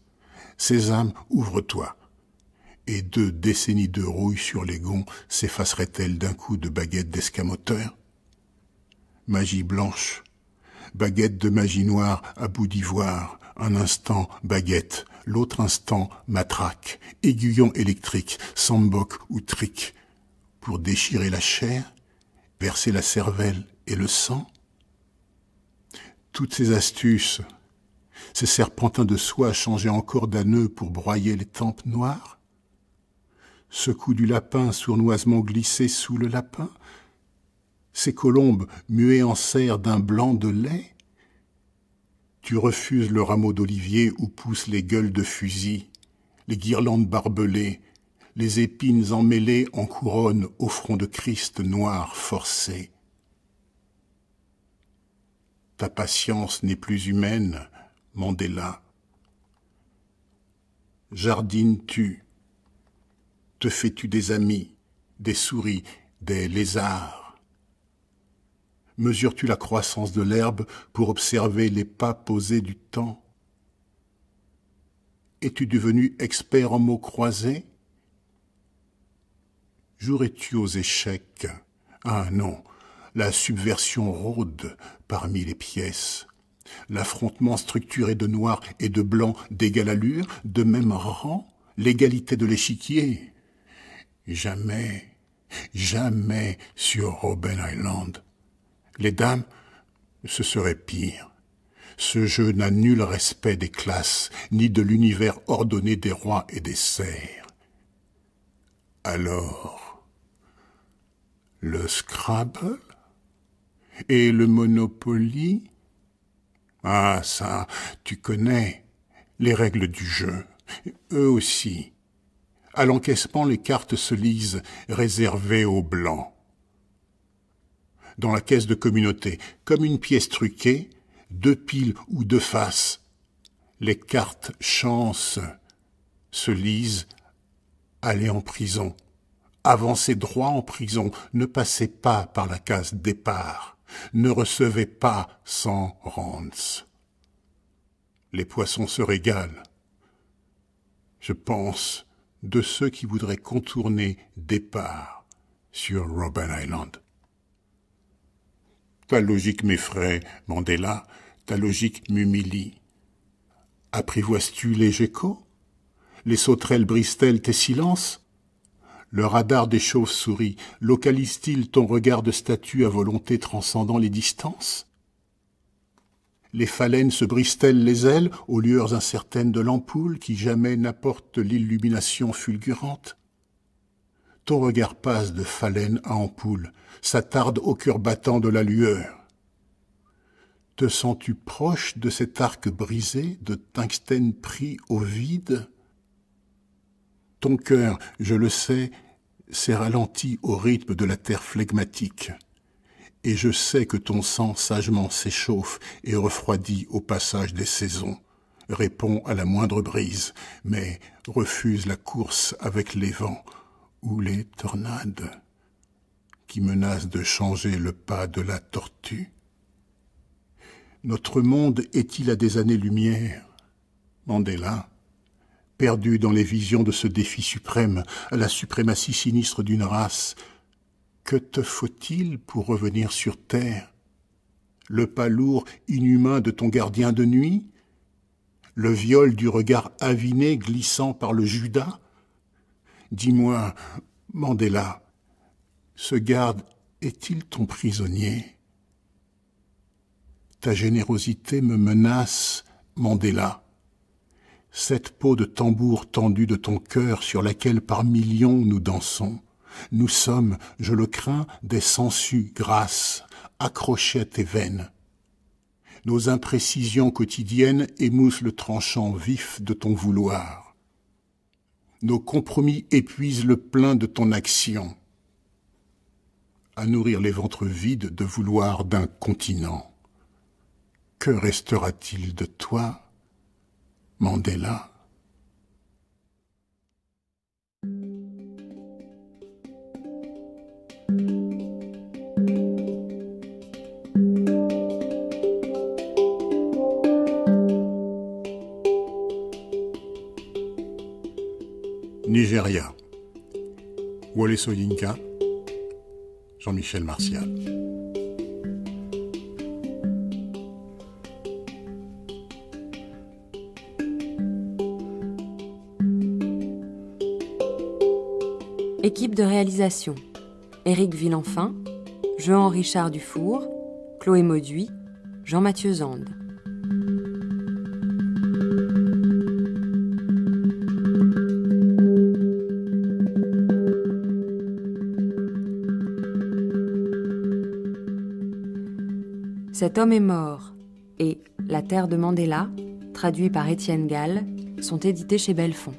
Sésame, ouvre-toi. Et 2 décennies de rouille sur les gonds s'effaceraient-elles d'un coup de baguette d'escamoteur? Magie blanche, baguette de magie noire à bout d'ivoire, un instant baguette, l'autre instant matraque, aiguillon électrique, samboc ou trick, pour déchirer la chair, verser la cervelle et le sang. Toutes ces astuces, ces serpentins de soie changés en cordes à nœuds pour broyer les tempes noires, ce coup du lapin sournoisement glissé sous le lapin, ces colombes muées en serre d'un blanc de lait. Tu refuses le rameau d'olivier où poussent les gueules de fusil, les guirlandes barbelées, les épines emmêlées en couronne au front de Christ noir forcé. Ta patience n'est plus humaine, Mandela. Jardines-tu? Te fais-tu des amis, des souris, des lézards? Mesures-tu la croissance de l'herbe pour observer les pas posés du temps? Es-tu devenu expert en mots croisés? Jouerais-tu aux échecs? Ah non, la subversion rôde parmi les pièces. L'affrontement structuré de noir et de blanc d'égale allure, de même rang, l'égalité de l'échiquier. Jamais, jamais sur Robben Island. Les dames, ce serait pire. Ce jeu n'a nul respect des classes, ni de l'univers ordonné des rois et des serfs. Alors, le Scrabble et le Monopoly? Ah, ça, tu connais les règles du jeu. Eux aussi. À l'encaissement, les cartes se lisent réservées aux blancs. Dans la caisse de communauté, comme une pièce truquée, 2 piles ou 2 faces, les cartes chance se lisent aller en prison, avancez droit en prison, ne passez pas par la case départ, ne recevez pas 100 rands. Les poissons se régalent. Je pense de ceux qui voudraient contourner départ sur Robben Island. Ta logique m'effraie, Mandela, ta logique m'humilie. Apprivoises-tu les geckos? Les sauterelles brisent-elles tes silences? Le radar des chauves-souris localise-t-il ton regard de statue à volonté transcendant les distances? Les phalènes se brisent-elles les ailes aux lueurs incertaines de l'ampoule qui jamais n'apporte l'illumination fulgurante? Ton regard passe de phalène à ampoule, s'attarde au cœur battant de la lueur. Te sens-tu proche de cet arc brisé, de tungstène pris au vide? Ton cœur, je le sais, s'est ralenti au rythme de la terre flegmatique. Et je sais que ton sang sagement s'échauffe et refroidit au passage des saisons, répond à la moindre brise, mais refuse la course avec les vents ou les tornades qui menacent de changer le pas de la tortue. Notre monde est-il à des années-lumière? Mandela, perdu dans les visions de ce défi suprême, à la suprématie sinistre d'une race, que te faut-il pour revenir sur terre? Le pas lourd, inhumain de ton gardien de nuit? Le viol du regard aviné glissant par le Judas? Dis-moi, Mandela, ce garde est-il ton prisonnier? Ta générosité me menace, Mandela. Cette peau de tambour tendue de ton cœur sur laquelle par millions nous dansons. Nous sommes, je le crains, des sangsues grasses, accrochées à tes veines. Nos imprécisions quotidiennes émoussent le tranchant vif de ton vouloir. Nos compromis épuisent le plein de ton action. À nourrir les ventres vides de vouloir d'un continent. Que restera-t-il de toi, Mandela? Nigeria. Wole Soyinka, Jean-Michel Martial. Équipe de réalisation: Éric Villenfin, Jean-Richard Dufour, Chloé Mauduit, Jean-Mathieu Zande. Cet homme est mort et La Terre de Mandela, traduit par Étienne Gall, sont édités chez Belfond.